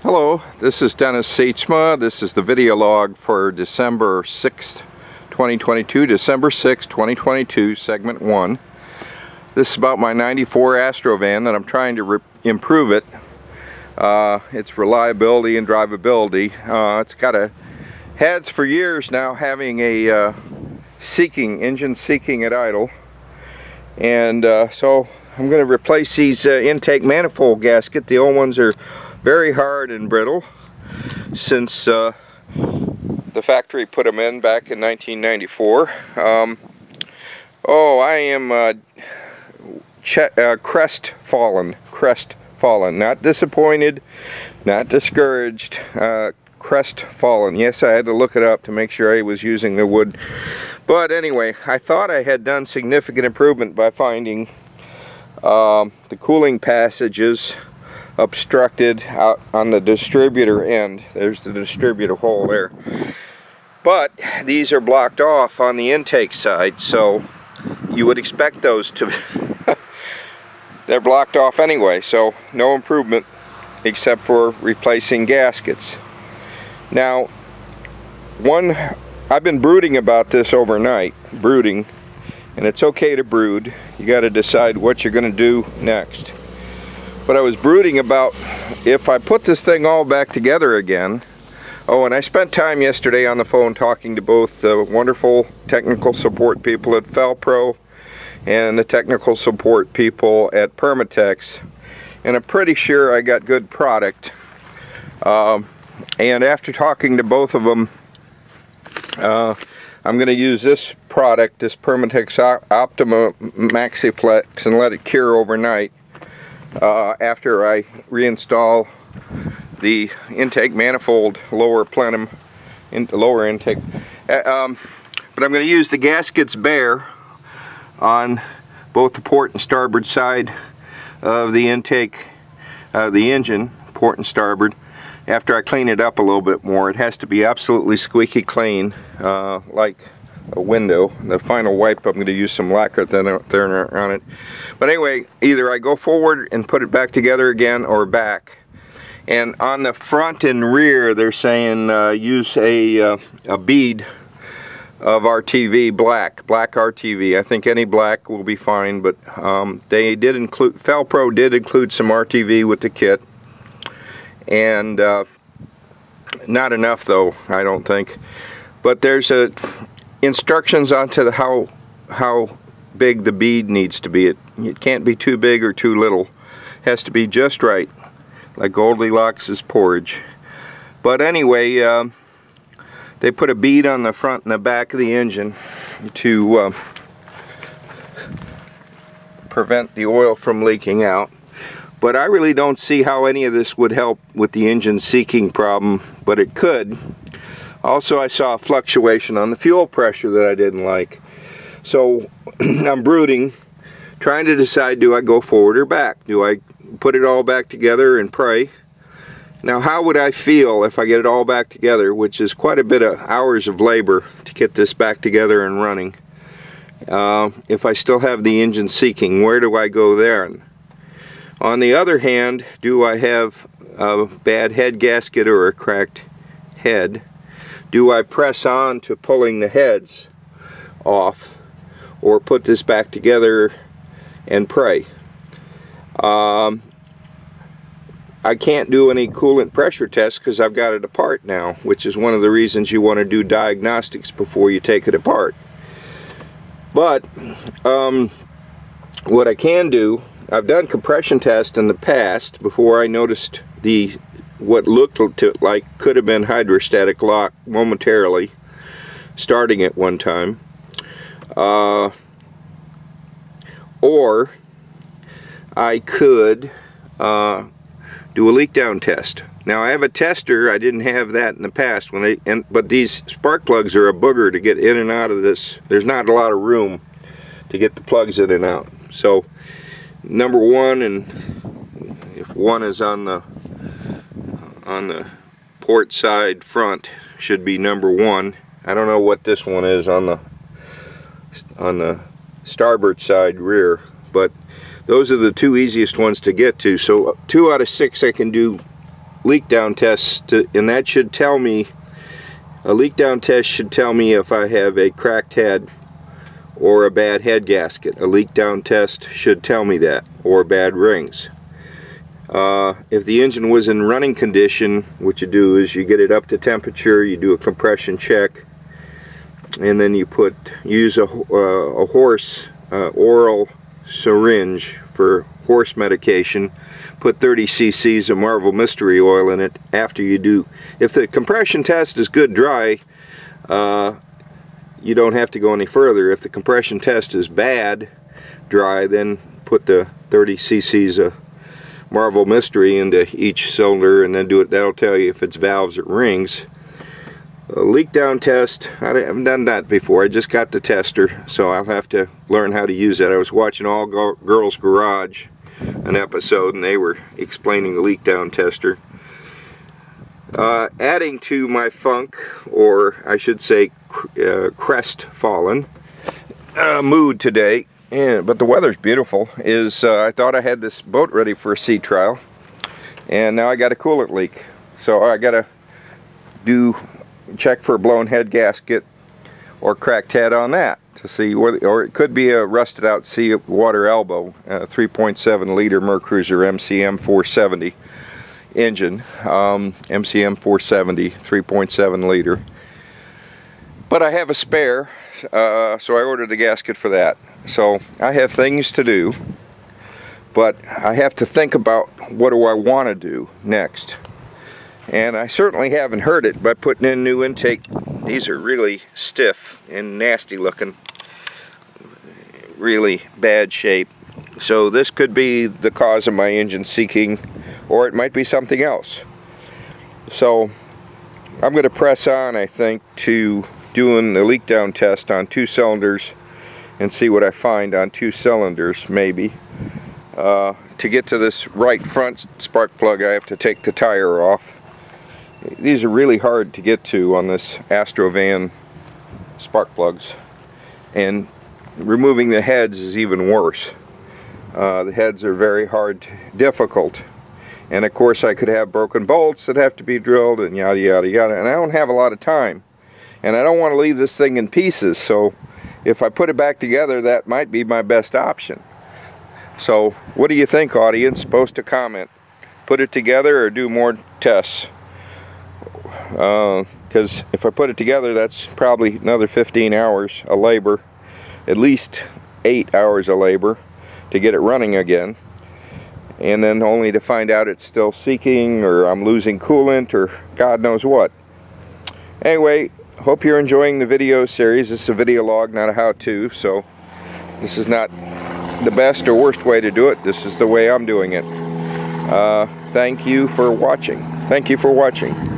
Hello, this is Dennis Seitzma. This is the video log for December 6th, 2022, December 6th, 2022, segment 1. This is about my 94 Astro van that I'm trying to improve it. Its reliability and drivability. It's got had for years now having a engine seeking at idle. And so I'm going to replace these intake manifold gasket. The old ones are very hard and brittle since the factory put them in back in 1994. I am crestfallen, not disappointed, not discouraged, crestfallen. Yes, I had to look it up to make sure I was using the wood. But anyway, I thought I had done significant improvement by finding the cooling passages obstructed out on the distributor end. There's the distributor hole there. But these are blocked off on the intake side, so you would expect those to they're blocked off anyway, so no improvement except for replacing gaskets. Now, I've been brooding about this overnight, and it's okay to brood. You got to decide what you're going to do next. But I was brooding about if I put this thing all back together again. Oh, and I spent time yesterday on the phone talking to both the wonderful technical support people at Felpro and the technical support people at Permatex, and I'm pretty sure I got good product. And after talking to both of them, I'm going to use this product, this Permatex Optima MaxiFlex, and let it cure overnight after I reinstall the intake manifold, lower plenum, lower intake. But I'm going to use the gaskets bare on both the port and starboard side of the intake, the engine, port and starboard. After I clean it up a little bit more, it has to be absolutely squeaky clean, like a window. The final wipe, I'm going to use some lacquer thinner on it. But anyway, either I go forward and put it back together again, or back. And on the front and rear, they're saying use a bead of RTV, black RTV. I think any black will be fine, but they did include, Felpro did include some RTV with the kit. And not enough though, I don't think. But there's instructions onto how big the bead needs to be. It can't be too big or too little. It has to be just right, like Goldilocks' porridge. But anyway, they put a bead on the front and the back of the engine to prevent the oil from leaking out. But I really don't see how any of this would help with the engine seeking problem, but it could. Also, I saw a fluctuation on the fuel pressure that I didn't like. So I'm brooding, trying to decide, do I go forward or back? Do I put it all back together and pray? Now, how would I feel if I get it all back together, which is quite a bit of hours of labor to get this back together and running? If I still have the engine seeking, where do I go there? On the other hand, do I have a bad head gasket or a cracked head? Do I press on to pulling the heads off, or put this back together and pray? I can't do any coolant pressure tests because I've got it apart now, which is one of the reasons you want to do diagnostics before you take it apart. But what I can do, I've done compression tests in the past before I noticed what looked like could have been hydrostatic lock momentarily starting at one time. Or I could do a leak down test. Now I have a tester. I didn't have that in the past but these spark plugs are a booger to get in and out of this. There's not a lot of room to get the plugs in and out. So number one, and if one is on the port side front, should be number one. I don't know what this one is on the starboard side rear, but those are the two easiest ones to get to. So 2 out of 6 I can do leak down test, and that should tell me, a leak down test should tell me if I have a cracked head or a bad head gasket. A leak down test should tell me that, or bad rings. If the engine was in running condition, what you do is you get it up to temperature, you do a compression check, and then you use a horse oral syringe for horse medication. Put 30 cc's of Marvel Mystery Oil in it after you do. If the compression test is good dry, you don't have to go any further. If the compression test is bad dry, then put the 30 cc's of Marvel Mystery into each cylinder, and then do it. That'll tell you if it's valves or rings. A leak down test, I haven't done that before. I just got the tester, so I'll have to learn how to use that. I was watching All Girls Garage, an episode, and they were explaining the leak down tester. Adding to my funk, or I should say crestfallen mood today, but the weather's beautiful, is I thought I had this boat ready for a sea trial, and now I got a coolant leak. So I gotta check for a blown head gasket or cracked head on that to see where, or it could be a rusted out sea water elbow, 3.7 liter Mercruiser MCM 470 engine, MCM 470 3.7 liter. But I have a spare, so I ordered the gasket for that. So I have things to do, but I have to think about what do I want to do next. And I certainly haven't hurt it by putting in new intake. These are really stiff and nasty looking, really bad shape. So this could be the cause of my engine seeking, or it might be something else. So I'm going to press on, I think, to doing the leak down test on 2 cylinders and see what I find on 2 cylinders, maybe. To get to this right front spark plug, I have to take the tire off. These are really hard to get to on this Astro van spark plugs, and removing the heads is even worse. The heads are very difficult, and of course I could have broken bolts that have to be drilled and yada yada yada, and I don't have a lot of time, and I don't want to leave this thing in pieces. So if I put it back together, that might be my best option. So what do you think, audience? Post a comment. Put it together or do more tests? Because if I put it together, that's probably another 15 hours of labor, at least 8 hours of labor to get it running again, and then only to find out it's still seeking, or I'm losing coolant, or God knows what. Anyway, hope you're enjoying the video series. This is a video log, not a how-to, so this is not the best or worst way to do it. This is the way I'm doing it. Thank you for watching. Thank you for watching.